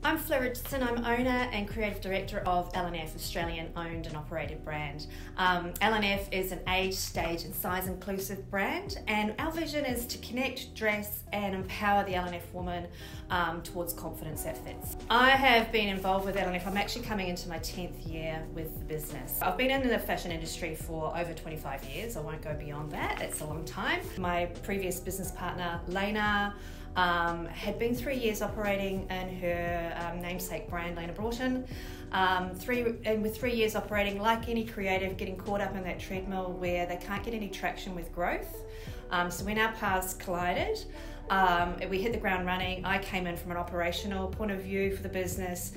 I'm Fleur Richardson. I'm owner and creative director of L&F, Australian owned and operated brand. L&F is an age, stage and size inclusive brand, and our vision is to connect, dress and empower the L&F woman towards confidence that fits. I have been involved with L&F. I'm actually coming into my 10th year with the business. I've been in the fashion industry for over 25 years. I won't go beyond that. It's a long time. My previous business partner, Leina, had been 3 years operating in her namesake brand, Leina. With 3 years operating, like any creative, getting caught up in that treadmill where they can't get any traction with growth. So when our paths collided, we hit the ground running. I came in from an operational point of view for the business.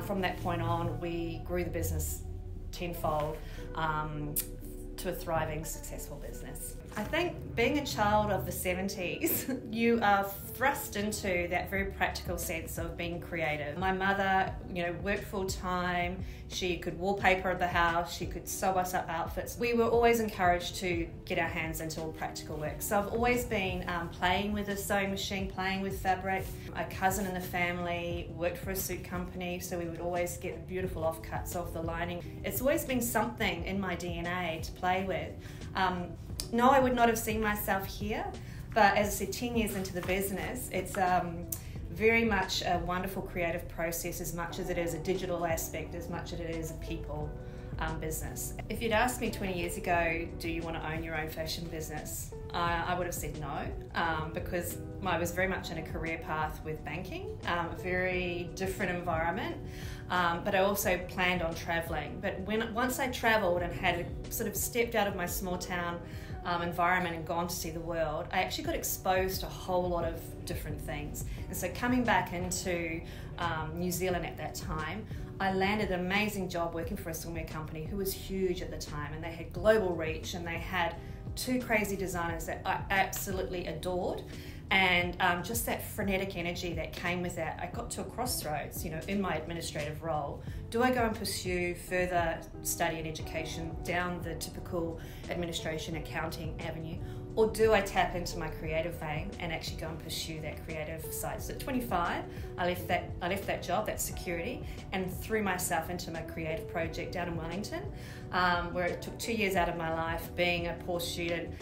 From that point on, we grew the business tenfold to a thriving, successful business. I think being a child of the 70s, you are thrust into that very practical sense of being creative. My mother, worked full time. She could wallpaper the house. She could sew us up outfits. We were always encouraged to get our hands into all practical work. So I've always been playing with a sewing machine, playing with fabric. A cousin in the family worked for a suit company, so we would always get beautiful offcuts of the lining. It's always been something in my DNA to play with. No, I would not have seen myself here, but as I said, 10 years into the business, it's very much a wonderful creative process, as much as it is a digital aspect, as much as it is a people business. If you'd asked me 20 years ago, do you want to own your own fashion business? I would have said no, because I was very much in a career path with banking, a very different environment, but I also planned on travelling. But once I travelled and had sort of stepped out of my small town environment and gone to see the world, I actually got exposed to a whole lot of different things. And so coming back into New Zealand at that time, I landed an amazing job working for a swimwear company who was huge at the time, and they had global reach, and they had two crazy designers that I absolutely adored. And just that frenetic energy that came with that, I got to a crossroads, in my administrative role. Do I go and pursue further study and education down the typical administration accounting avenue, or do I tap into my creative vein and actually go and pursue that creative side? So at 25, I left that job, that security, and threw myself into my creative project down in Wellington, where it took 2 years out of my life, being a poor student,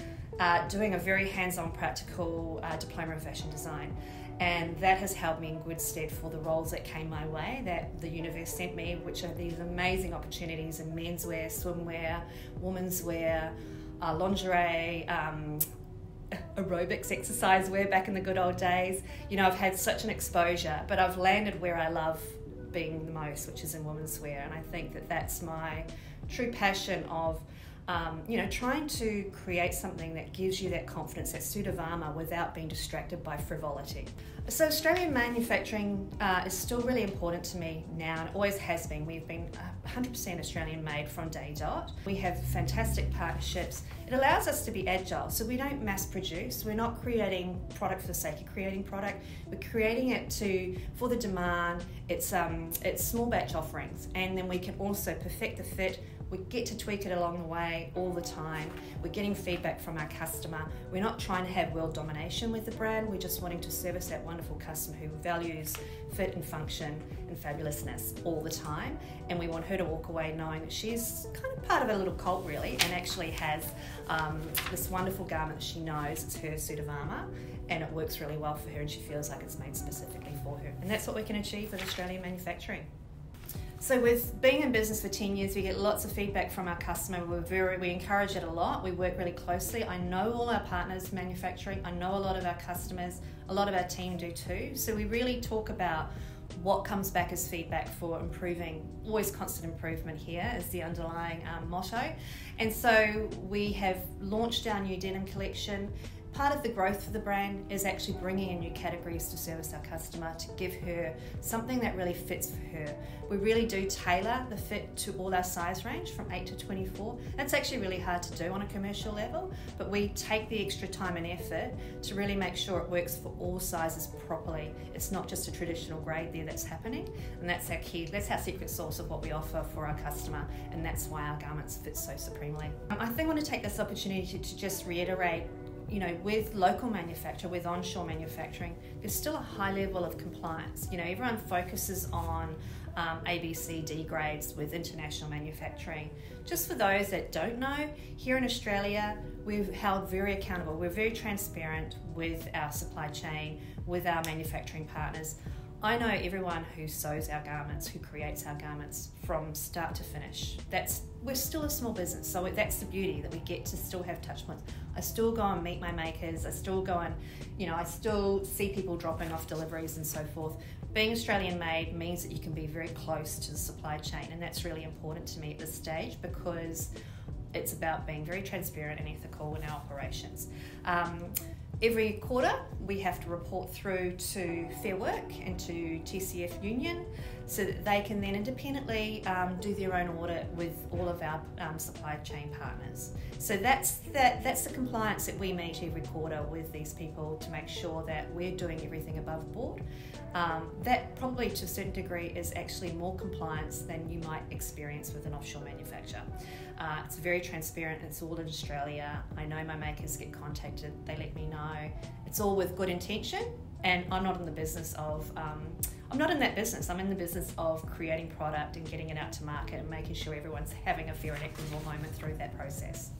doing a very hands-on practical diploma in fashion design. And that has held me in good stead for the roles that came my way, that the universe sent me, which are these amazing opportunities in menswear, swimwear, women's wear, lingerie, aerobics, exercise wear back in the good old days. I've had such an exposure, but I've landed where I love being the most, which is in women's wear. And I think that that's my true passion of trying to create something that gives you that confidence, that suit of armour, without being distracted by frivolity. So Australian manufacturing is still really important to me now, and it always has been. We've been 100% Australian made from day dot. We have fantastic partnerships. It allows us to be agile, so we don't mass produce. We're not creating product for the sake of creating product. We're creating it for the demand. It's small batch offerings, and then we can also perfect the fit. We get to tweak it along the way all the time. We're getting feedback from our customer. We're not trying to have world domination with the brand. We're just wanting to service that wonderful customer who values fit and function and fabulousness all the time. And we want her to walk away knowing that she's kind of part of a little cult, really, and actually has this wonderful garment that she knows it's her suit of armour, and it works really well for her, and she feels like it's made specifically for her. And that's what we can achieve with Australian manufacturing. So with being in business for 10 years, we get lots of feedback from our customer. We encourage it a lot. We work really closely. I know all our partners manufacturing. I know a lot of our customers. A lot of our team do too. So we really talk about what comes back as feedback for improving. Always constant improvement here is the underlying motto. And so we have launched our new denim collection. Part of the growth of the brand is actually bringing in new categories to service our customer, to give her something that really fits for her. We really do tailor the fit to all our size range from 8 to 24. That's actually really hard to do on a commercial level, but we take the extra time and effort to really make sure it works for all sizes properly. It's not just a traditional grade there that's happening, and that's our key, that's our secret sauce of what we offer for our customer, and that's why our garments fit so supremely. I think I want to take this opportunity to just reiterate with local manufacture, with onshore manufacturing, there's still a high level of compliance. Everyone focuses on A, B, C, D grades with international manufacturing. Just for those that don't know, here in Australia, we've held very accountable. We're very transparent with our supply chain, with our manufacturing partners. I know everyone who sews our garments, who creates our garments from start to finish. We're still a small business, so that's the beauty, that we get to still have touch points. I still go and meet my makers, I still go and, I still see people dropping off deliveries and so forth. Being Australian made means that you can be very close to the supply chain, and that's really important to me at this stage, because it's about being very transparent and ethical in our operations. Every quarter, we have to report through to Fair Work and to TCF Union, so that they can then independently do their own audit with all of our supply chain partners. So that's the compliance that we meet every quarter with these people, to make sure that we're doing everything above board. That probably to a certain degree is actually more compliance than you might experience with an offshore manufacturer. It's very transparent, it's all in Australia. I know my makers get contacted, they let me know. It's all with good intention, and I'm not in the business of, I'm not in that business. I'm in the business of creating product and getting it out to market and making sure everyone's having a fair and equitable moment through that process.